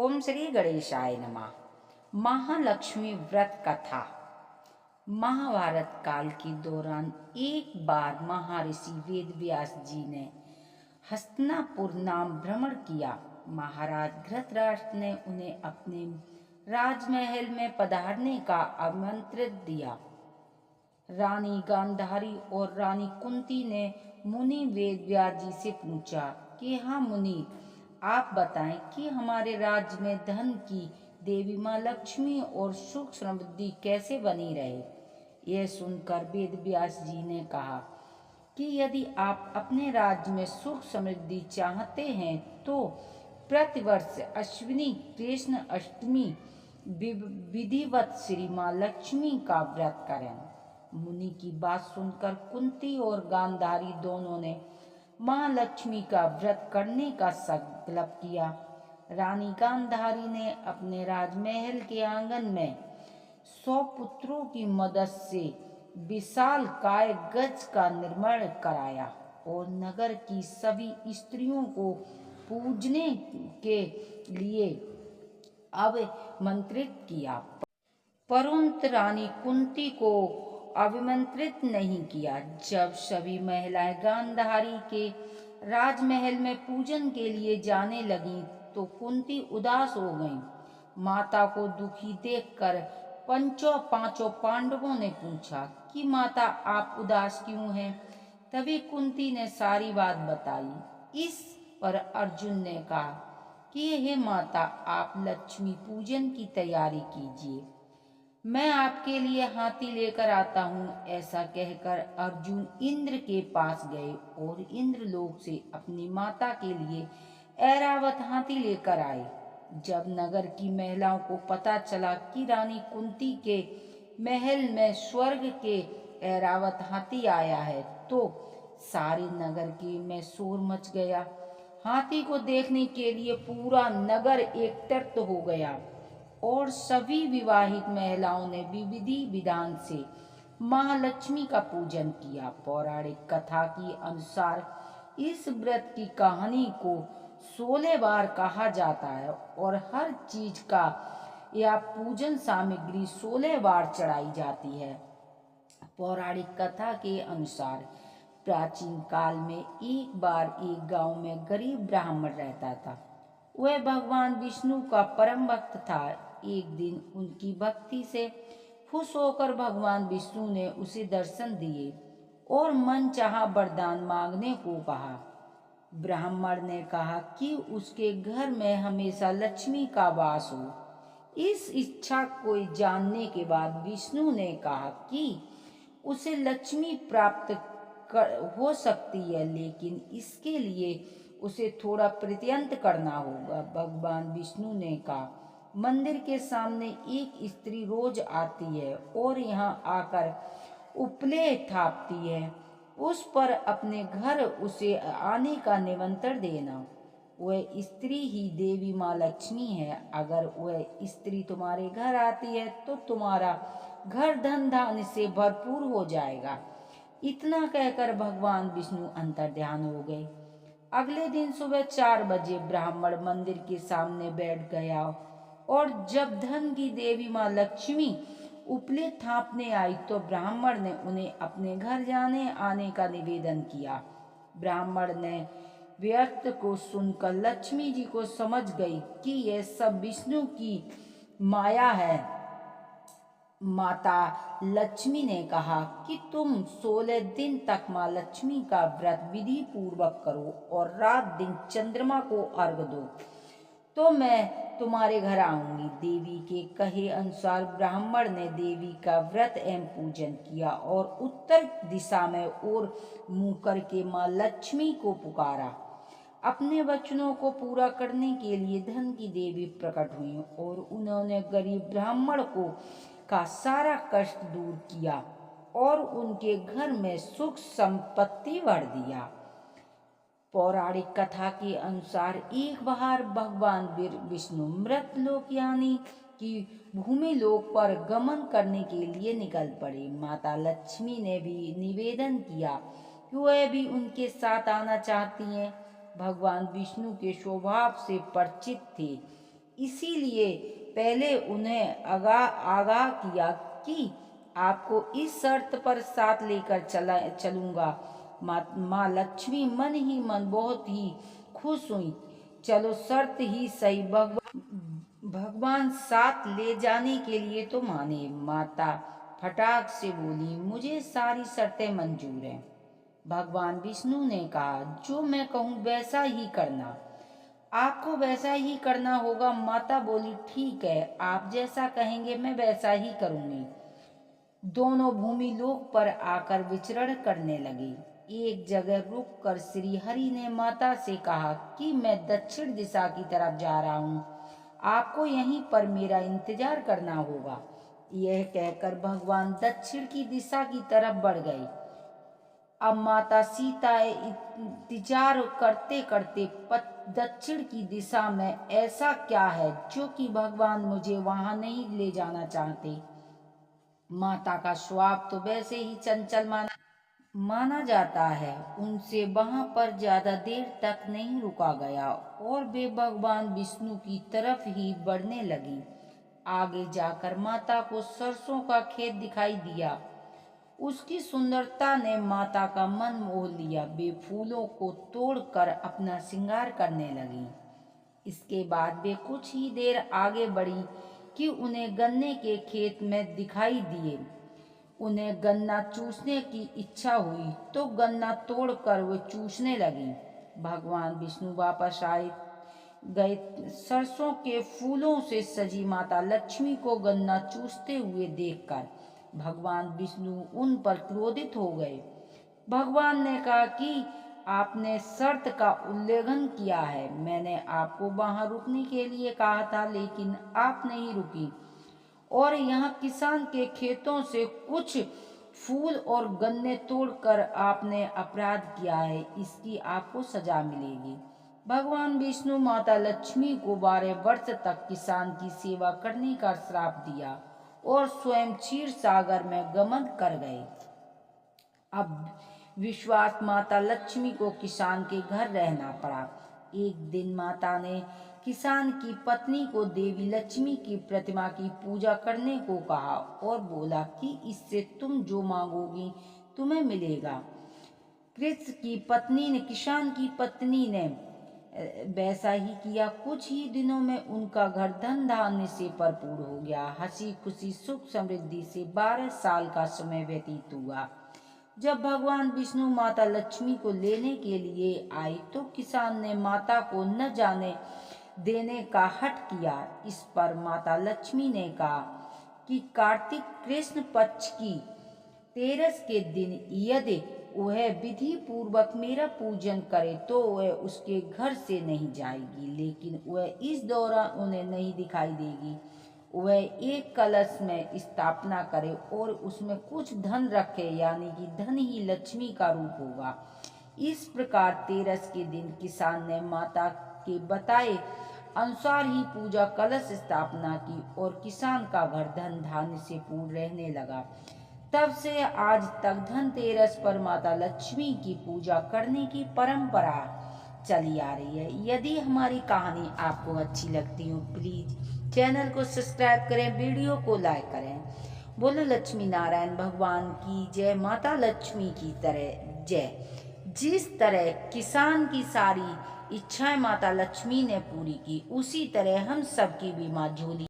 ओम श्री गणेशाय नमः। महालक्ष्मी व्रत कथा। महाभारत काल के दौरान एक बार महर्षि वेदव्यास जी ने हस्तिनापुर नाम भ्रमण किया। महाराज धृतराष्ट्र ने उन्हें अपने राजमहल में पधारने का आमंत्रण दिया। रानी गांधारी और रानी कुंती ने मुनि वेदव्यास जी से पूछा कि हाँ मुनि, आप बताएं कि हमारे राज्य में धन की देवी माँ लक्ष्मी और सुख समृद्धि कैसे बनी रहे। यह सुनकर वेदव्यास जी ने कहा कि यदि आप अपने राज्य में सुख समृद्धि चाहते हैं तो प्रतिवर्ष अश्विनी कृष्ण अष्टमी विधिवत श्री माँ लक्ष्मी का व्रत करें। मुनि की बात सुनकर कुंती और गांधारी दोनों ने माँ लक्ष्मी का व्रत करने का संकल्प किया। रानी गांधारी ने अपने राजमहल के आंगन में 100 पुत्रों की मदद से विशाल काय गज का निर्माण कराया और नगर की सभी स्त्रियों को पूजने के लिए आमंत्रित किया, परंतु रानी कुंती को आमंत्रित नहीं किया। जब सभी महिलाएं गांधारी के राजमहल में पूजन के लिए जाने लगीं तो कुंती उदास हो गईं। माता को दुखी देखकर पांचों पांडवों ने पूछा कि माता आप उदास क्यों हैं। तभी कुंती ने सारी बात बताई। इस पर अर्जुन ने कहा कि हे माता, आप लक्ष्मी पूजन की तैयारी कीजिए, मैं आपके लिए हाथी लेकर आता हूँ। ऐसा कहकर अर्जुन इंद्र के पास गए और इंद्रलोक से अपनी माता के लिए ऐरावत हाथी लेकर आए। जब नगर की महिलाओं को पता चला कि रानी कुंती के महल में स्वर्ग के ऐरावत हाथी आया है तो सारे नगर के में शोर मच गया। हाथी को देखने के लिए पूरा नगर एकत्रित हो गया और सभी विवाहित महिलाओं ने विधि विधान से महालक्ष्मी का पूजन किया। पौराणिक कथा के अनुसार इस व्रत की कहानी को 16 बार कहा जाता है और हर चीज का या पूजन सामग्री 16 बार चढ़ाई जाती है। पौराणिक कथा के अनुसार प्राचीन काल में एक बार एक गांव में गरीब ब्राह्मण रहता था। वह भगवान विष्णु का परम भक्त था। एक दिन उनकी भक्ति से खुश होकर भगवान विष्णु ने उसे दर्शन दिए और मन चाहा वरदान मांगने को कहा। ब्राह्मण ने कहा कि उसके घर में हमेशा लक्ष्मी का वास हो। इस इच्छा को जानने के बाद विष्णु ने कहा कि उसे लक्ष्मी प्राप्त हो सकती है, लेकिन इसके लिए उसे थोड़ा प्रयत्न करना होगा। भगवान विष्णु ने कहा, मंदिर के सामने एक स्त्री रोज आती है और यहाँ आकर उपले थापती है, उस पर अपने घर उसे आने का निमंत्रण देना। वह स्त्री ही देवी माँ लक्ष्मी है। अगर वह स्त्री तुम्हारे घर आती है तो तुम्हारा घर धन धान्य से भरपूर हो जाएगा। इतना कहकर भगवान विष्णु अंतर्ध्यान हो गए। अगले दिन सुबह 4 बजे ब्राह्मण मंदिर के सामने बैठ गया और जब धन की देवी माँ लक्ष्मी उपले थापने आई तो ब्राह्मण ने उन्हें अपने घर जाने आने का निवेदन किया। ब्राह्मण ने व्यक्त को सुनकर लक्ष्मी जी को समझ गई कि यह सब विष्णु की माया है। माता लक्ष्मी ने कहा कि तुम 16 दिन तक माँ लक्ष्मी का व्रत विधि पूर्वक करो और रात दिन चंद्रमा को अर्घ दो तो मैं तुम्हारे घर आऊंगी। देवी के कहे अनुसार ब्राह्मण ने देवी का व्रत एवं पूजन किया और उत्तर दिशा में और मुंह करके माँ लक्ष्मी को पुकारा। अपने वचनों को पूरा करने के लिए धन की देवी प्रकट हुई और उन्होंने गरीब ब्राह्मण को का सारा कष्ट दूर किया और उनके घर में सुख संपत्ति भर दिया। पौराणिक कथा के अनुसार एक बार भगवान विष्णु मृतलोक यानी कि भूमि लोक पर गमन करने के लिए निकल पड़े। माता लक्ष्मी ने भी निवेदन किया कि वह भी उनके साथ आना चाहती हैं। भगवान विष्णु के स्वभाव से परिचित थे, इसीलिए पहले उन्हें आगाह किया कि आपको इस शर्त पर साथ लेकर चलूंगा। माँ लक्ष्मी मन ही मन बहुत ही खुश हुई। चलो शर्त ही सही, भगवान साथ ले जाने के लिए तो माने। माता फटाक से बोली, मुझे सारी शर्तें मंजूर हैं। भगवान विष्णु ने कहा, जो मैं कहूँ वैसा ही करना। आपको वैसा ही करना होगा। माता बोली, ठीक है, आप जैसा कहेंगे मैं वैसा ही करूंगी। दोनों भूमि लोक पर आकर विचरण करने लगे। एक जगह रुककर श्री हरि ने माता से कहा कि मैं दक्षिण दिशा की तरफ जा रहा हूँ, आपको यहीं पर मेरा इंतजार करना होगा। यह कहकर भगवान दक्षिण की दिशा की तरफ बढ़ गए। अब माता सीता इंतजार करते करते दक्षिण की दिशा में ऐसा क्या है जो कि भगवान मुझे वहां नहीं ले जाना चाहते। माता का स्वभाव तो वैसे ही चंचल माना जाता है। उनसे वहां पर ज्यादा देर तक नहीं रुका गया और वे भगवान विष्णु की तरफ ही बढ़ने लगी। आगे जाकर माता को सरसों का खेत दिखाई दिया। उसकी सुंदरता ने माता का मन मोह लिया। वे फूलों को तोड़कर अपना श्रृंगार करने लगी। इसके बाद वे कुछ ही देर आगे बढ़ी कि उन्हें गन्ने के खेत में दिखाई दिए। उन्हें गन्ना चूसने की इच्छा हुई तो गन्ना तोड़कर वे चूसने लगी। भगवान विष्णु वापस आए गए। सरसों के फूलों से सजी माता लक्ष्मी को गन्ना चूसते हुए देखकर भगवान विष्णु उन पर क्रोधित हो गए। भगवान ने कहा कि आपने शर्त का उल्लंघन किया है। मैंने आपको वहां रुकने के लिए कहा था, लेकिन आप नहीं रुकी और यहाँ किसान के खेतों से कुछ फूल और गन्ने तोड़कर आपने अपराध किया है। इसकी आपको सजा मिलेगी। भगवान विष्णु माता लक्ष्मी को 12 वर्ष तक किसान की सेवा करने का श्राप दिया और स्वयं क्षीर सागर में गमन कर गए। अब विश्वास माता लक्ष्मी को किसान के घर रहना पड़ा। एक दिन माता ने किसान की पत्नी को देवी लक्ष्मी की प्रतिमा की पूजा करने को कहा और बोला कि इससे तुम जो मांगोगी तुम्हें मिलेगा। किसान की पत्नी ने वैसा ही किया। कुछ ही दिनों में उनका घर धन धान्य से भरपूर हो गया। हंसी खुशी सुख समृद्धि से 12 साल का समय व्यतीत हुआ। जब भगवान विष्णु माता लक्ष्मी को लेने के लिए आए तो किसान ने माता को न जाने देने का हठ किया। इस पर माता लक्ष्मी ने कहा कि कार्तिक कृष्ण पक्ष की तेरस के दिन यदि वह विधि पूर्वक मेरा पूजन करे तो वह उसके घर से नहीं जाएगी, लेकिन वह इस दौरान उन्हें नहीं दिखाई देगी। वह एक कलश में स्थापना करे और उसमें कुछ धन रखे, यानी कि धन ही लक्ष्मी का रूप होगा। इस प्रकार तेरस के दिन किसान ने माता के बताए अनुसार ही पूजा कलश स्थापना की और किसान का घर धन धान्य से पूर्ण रहने लगा। तब से आज तक धनतेरस पर माता लक्ष्मी की पूजा करने की परंपरा चली आ रही है। यदि हमारी कहानी आपको अच्छी लगती हो प्लीज चैनल को सब्सक्राइब करें, वीडियो को लाइक करें। बोलो लक्ष्मी नारायण भगवान की जय, माता लक्ष्मी की तरह जय। जिस तरह किसान की सारी इच्छाएं माता लक्ष्मी ने पूरी की, उसी तरह हम सबकी भी माँ झोली